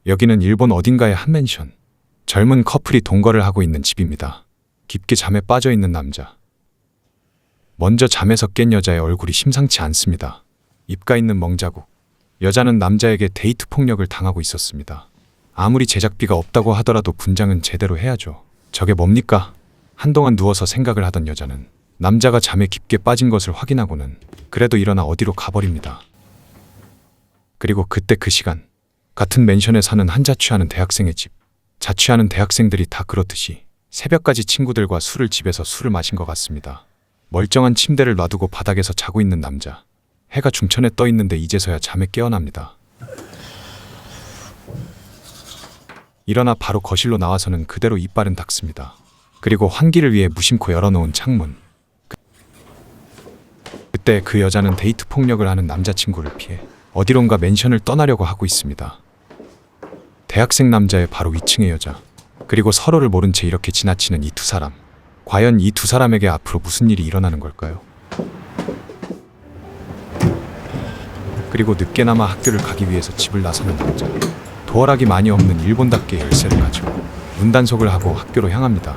여기는 일본 어딘가의 한 맨션. 젊은 커플이 동거를 하고 있는 집입니다. 깊게 잠에 빠져 있는 남자. 먼저 잠에서 깬 여자의 얼굴이 심상치 않습니다. 입가 있는 멍자국. 여자는 남자에게 데이트 폭력을 당하고 있었습니다. 아무리 제작비가 없다고 하더라도 분장은 제대로 해야죠. 저게 뭡니까? 한동안 누워서 생각을 하던 여자는 남자가 잠에 깊게 빠진 것을 확인하고는 그래도 일어나 어디로 가버립니다. 그리고 그때 그 시간, 같은 맨션에 사는 한 자취하는 대학생의 집. 자취하는 대학생들이 다 그렇듯이 새벽까지 친구들과 집에서 술을 마신 것 같습니다. 멀쩡한 침대를 놔두고 바닥에서 자고 있는 남자. 해가 중천에 떠 있는데 이제서야 잠에 깨어납니다. 일어나 바로 거실로 나와서는 그대로 이빨은 닦습니다. 그리고 환기를 위해 무심코 열어놓은 창문. 그때 그 여자는 데이트 폭력을 하는 남자친구를 피해 어디론가 맨션을 떠나려고 하고 있습니다. 대학생 남자의 바로 위층의 여자. 그리고 서로를 모른 채 이렇게 지나치는 이 두 사람. 과연 이 두 사람에게 앞으로 무슨 일이 일어나는 걸까요? 그리고 늦게나마 학교를 가기 위해서 집을 나서는 남자. 도어락이 많이 없는 일본답게 열쇠를 가지고 문단속을 하고 학교로 향합니다.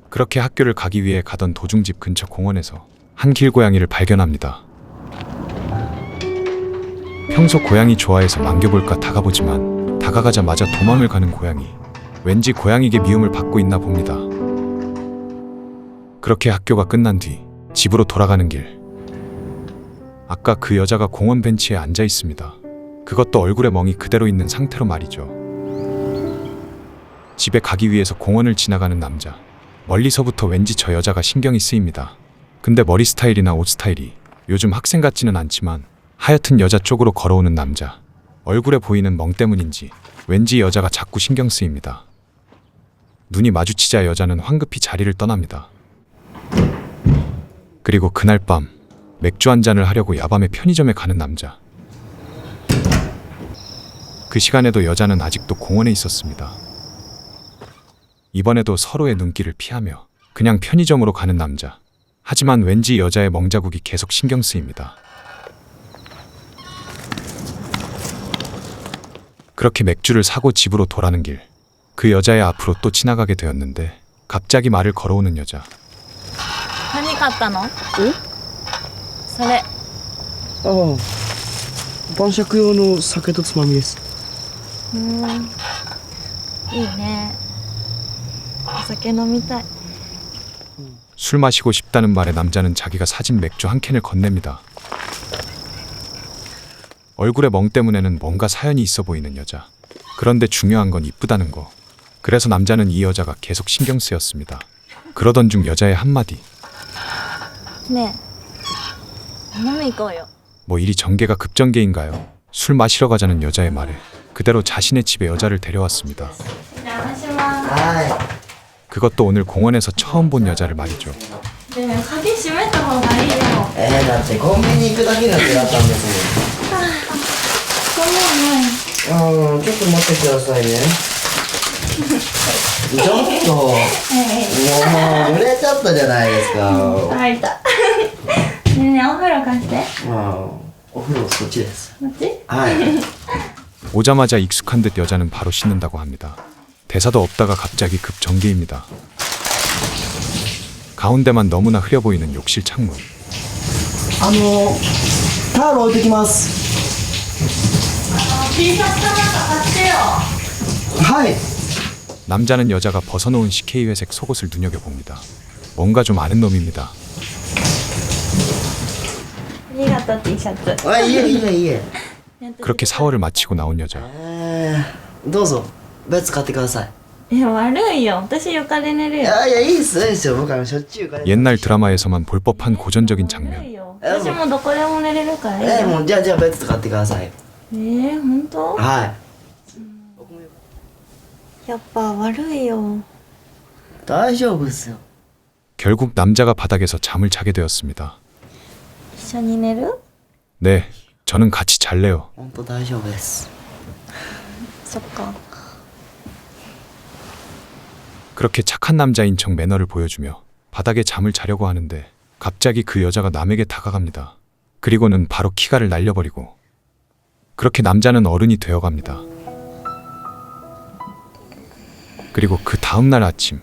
그렇게 학교를 가기 위해 가던 도중 집 근처 공원에서 한 길고양이를 발견합니다. 평소 고양이 좋아해서 만져볼까 다가보지만 다가가자마자 도망을 가는 고양이. 왠지 고양이에게 미움을 받고 있나 봅니다. 그렇게 학교가 끝난 뒤 집으로 돌아가는 길. 아까 그 여자가 공원 벤치에 앉아 있습니다. 그것도 얼굴에 멍이 그대로 있는 상태로 말이죠. 집에 가기 위해서 공원을 지나가는 남자. 멀리서부터 왠지 저 여자가 신경이 쓰입니다. 근데 머리 스타일이나 옷 스타일이 요즘 학생 같지는 않지만 하여튼 여자 쪽으로 걸어오는 남자. 얼굴에 보이는 멍 때문인지 왠지 여자가 자꾸 신경 쓰입니다. 눈이 마주치자 여자는 황급히 자리를 떠납니다. 그리고 그날 밤 맥주 한 잔을 하려고 야밤에 편의점에 가는 남자. 그 시간에도 여자는 아직도 공원에 있었습니다. 이번에도 서로의 눈길을 피하며 그냥 편의점으로 가는 남자. 하지만 왠지 여자의 멍자국이 계속 신경 쓰입니다. 그렇게 맥주를 사고 집으로 돌아가는 길. 그 여자의 앞으로 또 지나가게 되었는데 갑자기 말을 걸어오는 여자. 何買ったの？それ。ああ、晩酌用の酒とつまみです。いいね。お酒飲みたい。 술 마시고 싶다는 말에 남자는 자기가 사진 맥주 한 캔을 건넵니다. 얼굴의 멍 때문에는 뭔가 사연이 있어 보이는 여자. 그런데 중요한 건 이쁘다는 거. 그래서 남자는 이 여자가 계속 신경 쓰였습니다. 그러던 중 여자의 한마디. 네.飲み行こうよ. 뭐 일이 전개가 급전개인가요? 술 마시러 가자는 여자의 말에 그대로 자신의 집에 여자를 데려왔습니다. 그것도 오늘 공원에서 처음 본 여자를 말이죠. 네, 가게 閉めた方がいいよ。だってコンビニ行くだけの予定だったんですよ。ちょっと待ってくださいね。ちょっと、もう濡れちゃったじゃないですか。開いた。ねえねえ、お風呂貸して。お風呂そっちです。こっち？ 오자마자 익숙한 듯 여자는 바로 씻는다고 합니다. 대사도 없다가 갑자기 급전개입니다. 가운데만 너무나 흐려 보이는 욕실 창문. タオル置いてきます。 T シャツかなんか貸してよ。はい。 남자는 여자가 벗어놓은 CK 회색 속옷을 눈여겨봅니다. 뭔가 좀 아는 놈입니다. ありがとう T シャツ。いえ。 그렇게 샤워를 마치고 나온 여자. どうぞ別買ってください。悪いよ。私床で寝るよ。いやいいっすよ。僕しょっちゅう床で。 옛날 드라마에서만 볼 법한 고전적인 장면. 私もどこでも寝れるからいいよ。もうじゃあ別買ってください。本当？はい。やっぱ悪いよ。大丈夫ですよ。 결국 남자가 바닥에서 잠을 자게 되었습니다. 一緒に寝る？ 네, 저는 같이 잘래요. 本当大丈夫です。そっか。 그렇게 착한 남자인 척 매너를 보여주며 바닥에 잠을 자려고 하는데 갑자기 그 여자가 남에게 다가갑니다. 그리고는 바로 키가를 날려버리고 그렇게 남자는 어른이 되어갑니다. 그리고 그 다음날 아침,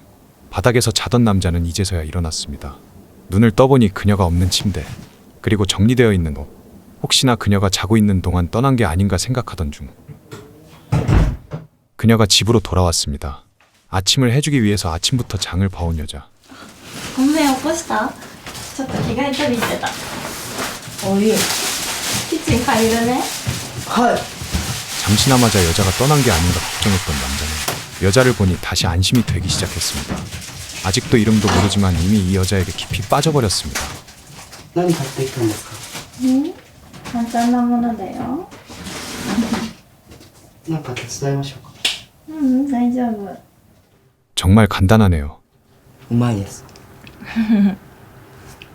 바닥에서 자던 남자는 이제서야 일어났습니다. 눈을 떠보니 그녀가 없는 침대, 그리고 정리되어 있는 옷. 혹시나 그녀가 자고 있는 동안 떠난 게 아닌가 생각하던 중 그녀가 집으로 돌아왔습니다. 아침을 해주기 위해서 아침부터 장을 봐온 여자. ごめん起こした？ちょっと着替え取り行ってた。あ、いえ。キッチン借りるね。はい。 잠시나마자 여자가 떠난 게 아닌가 걱정했던 남자는 여자를 보니 다시 안심이 되기 시작했습니다. 아직도 이름도 모르지만 이미 이 여자에게 깊이 빠져버렸습니다. 何買ってきたんですか？簡単なものだよ。なんか手伝いましょうか。大丈夫。 정말 간단하네요. うまいです。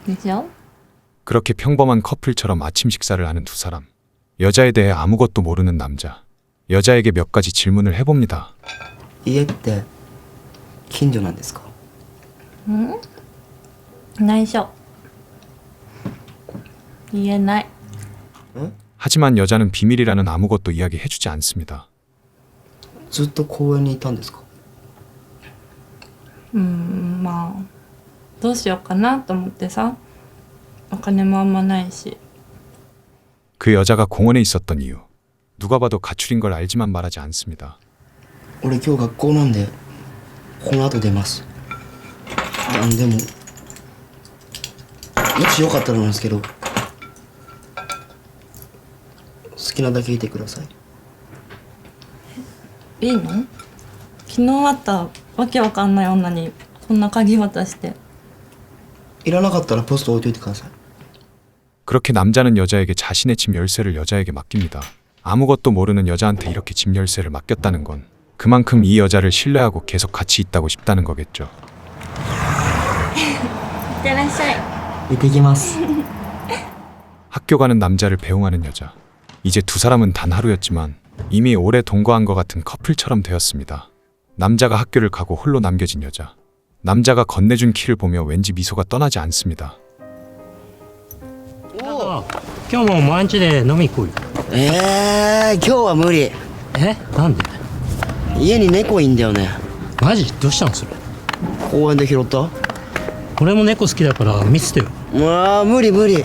でしょ？ 그렇게 평범한 커플처럼 아침 식사를 하는 두 사람. 여자에 대해 아무것도 모르는 남자. 여자에게 몇 가지 질문을 해봅니다. 家って近所なんですか？内緒。言えない。 하지만 여자는 비밀이라는 아무것도 이야기해주지 않습니다. ずっと公園にいたんですか？まあどうしようかなと思ってさ。お金もあんまないし。 그 여자가 공원에 있었던 이유. 누가 봐도 가출인 걸 알지만 말하지 않습니다. 俺今日学校なんでこの後出ます。でももしよかったらなんですけど好きなだけいてください。いいの？昨日会ったわけわかんない女にこんな鍵渡して。いらなかったらポスト置いといてください。 그렇게 남자는 여자에게 자신의 집 열쇠를 여자에게 맡깁니다. 아무것도 모르는 여자한테 이렇게 집 열쇠를 맡겼다는 건 그만큼 이 여자를 신뢰하고 계속 같이 있다고 싶다는 거겠죠. いってらっしゃい。行ってきます。 학교 가는 남자를 배웅하는 여자. 이제 두 사람은 단 하루였지만 이미 오래 동거한 것 같은 커플처럼 되었습니다. 남자가 학교를 가고 홀로 남겨진 여자. 남자가 건네준 키를 보며 왠지 미소가 떠나지 않습니다. 今日も毎日で飲み行こうよ。今日は無理。なんで？家に猫いんだよね。マジ？どうしたのそれ？公園で拾った？俺も猫好きだから見せてよ。まあ無理無理。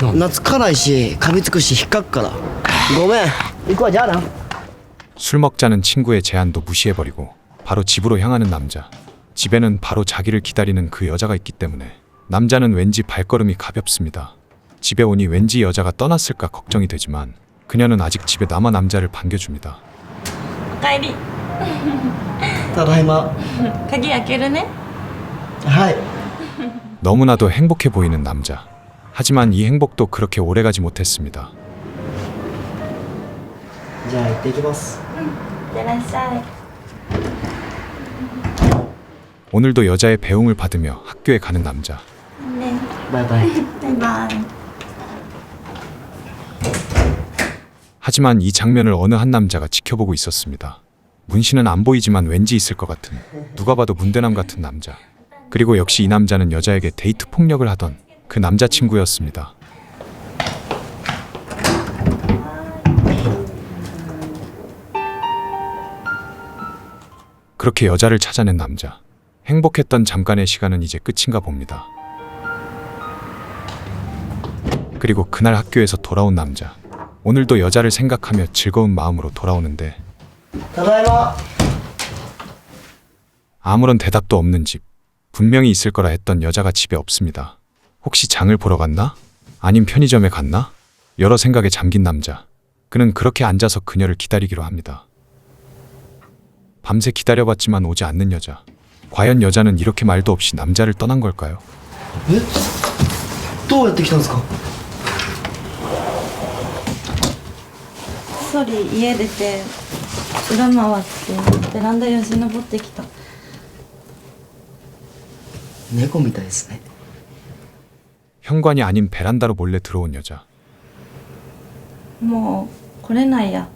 なんで？ 懐かないし噛みつくし引っかくから。ごめん。行くわじゃあな。 술 먹자는 친구의 제안도 무시해버리고 바로 집으로 향하는 남자. 집에는 바로 자기를 기다리는 그 여자가 있기 때문에 남자는 왠지 발걸음이 가볍습니다. 집에 오니 왠지 여자가 떠났을까 걱정이 되지만 그녀는 아직 집에 남아 남자를 반겨줍니다. おかえり。ただいま。鍵開けるね。はい。 너무나도 행복해 보이는 남자. 하지만 이 행복도 그렇게 오래가지 못했습니다. じゃあ行ってきます。いってらっしゃい。 오늘도 여자의 배웅을 받으며 학교에 가는 남자. ね。バイバイ。バイバイ。 하지만 이 장면을 어느 한 남자가 지켜보고 있었습니다. 문신은 안 보이지만 왠지 있을 것 같은, 누가 봐도 문대남 같은 남자. 그리고 역시 이 남자는 여자에게 데이트 폭력을 하던 그 남자친구였습니다. 그렇게 여자를 찾아낸 남자. 행복했던 잠깐의 시간은 이제 끝인가 봅니다. 그리고 그날 학교에서 돌아온 남자. 오늘도 여자를 생각하며 즐거운 마음으로 돌아오는데 ただいま。 아무런 대답도 없는 집. 분명히 있을 거라 했던 여자가 집에 없습니다. 혹시 장을 보러 갔나? 아님 편의점에 갔나? 여러 생각에 잠긴 남자. 그는 그렇게 앉아서 그녀를 기다리기로 합니다. 밤새 기다려봤지만 오지 않는 여자. 과연 여자는 이렇게 말도 없이 남자를 떠난 걸까요? どうやって来たんですか？ソリ家出て裏回ってベランダよじ登ってきた。猫みたいですね。 현관이 아닌 베란다로 몰래 들어온 여자. もう来れないや。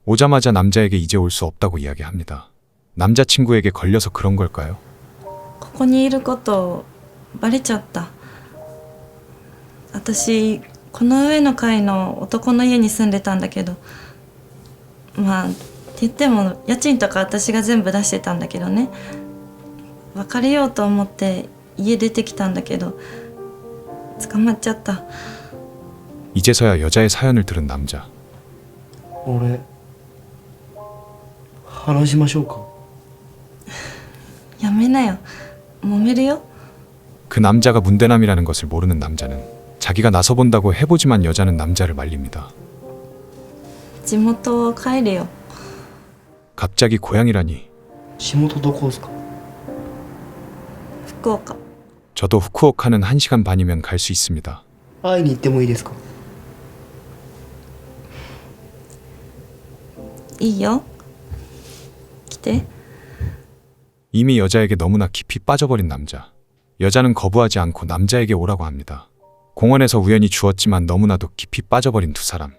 오자마자 남자에게 이제 올 수 없다고 이야기합니다. 남자친구에게 걸려서 그런 걸까요? ここにいることバレちゃった。私この上の階の男の家に住んでたんだけど、まあって言っても家賃とか私が全部出してたんだけどね。別れようと思って家出てきたんだけど捕まっちゃった。 이제서야 여자의 사연을 들은 남자. 俺話しましょうか。やめなよ、揉めるよ。 그 남자가 문대남이라는 것을 모르는 남자는 자기가 나서본다고 해보지만 여자는 남자를 말립니다. 地元帰れよ。 갑자기 고향이라니. 地元どこですか？福岡。 저도 후쿠오카는 1시간 반이면 갈 수 있습니다. 会いに行ってもいいですか？いいよ、来て。 이미 여자에게 너무나 깊이 빠져버린 남자. 여자는 거부하지 않고 남자에게 오라고 합니다. 공원에서 우연히 주었지만 너무나도 깊이 빠져버린 두 사람.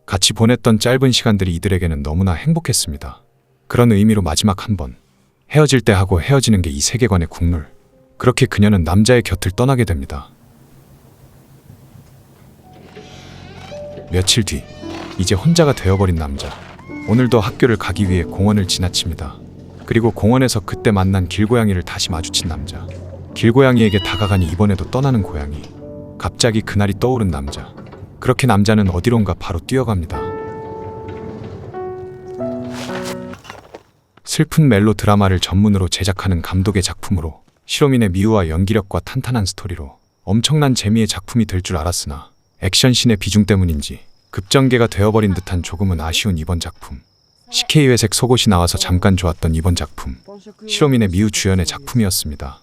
같이 보냈던 짧은 시간들이 이들에게는 너무나 행복했습니다. 그런 의미로 마지막 한 번. 헤어질 때 하고 헤어지는 게 이 세계관의 국룰. 그렇게 그녀는 남자의 곁을 떠나게 됩니다. 며칠 뒤, 이제 혼자가 되어버린 남자. 오늘도 학교를 가기 위해 공원을 지나칩니다. 그리고 공원에서 그때 만난 길고양이를 다시 마주친 남자. 길고양이에게 다가가니 이번에도 떠나는 고양이. 갑자기 그날이 떠오른 남자. 그렇게 남자는 어디론가 바로 뛰어갑니다. 슬픈 멜로 드라마를 전문으로 제작하는 감독의 작품으로 시로민의 미우와 연기력과 탄탄한 스토리로 엄청난 재미의 작품이 될 줄 알았으나 액션씬의 비중 때문인지 급전개가 되어버린 듯한 조금은 아쉬운 이번 작품. CK 회색 속옷이 나와서 잠깐 좋았던 이번 작품. 시로민의 미우 주연의 작품이었습니다.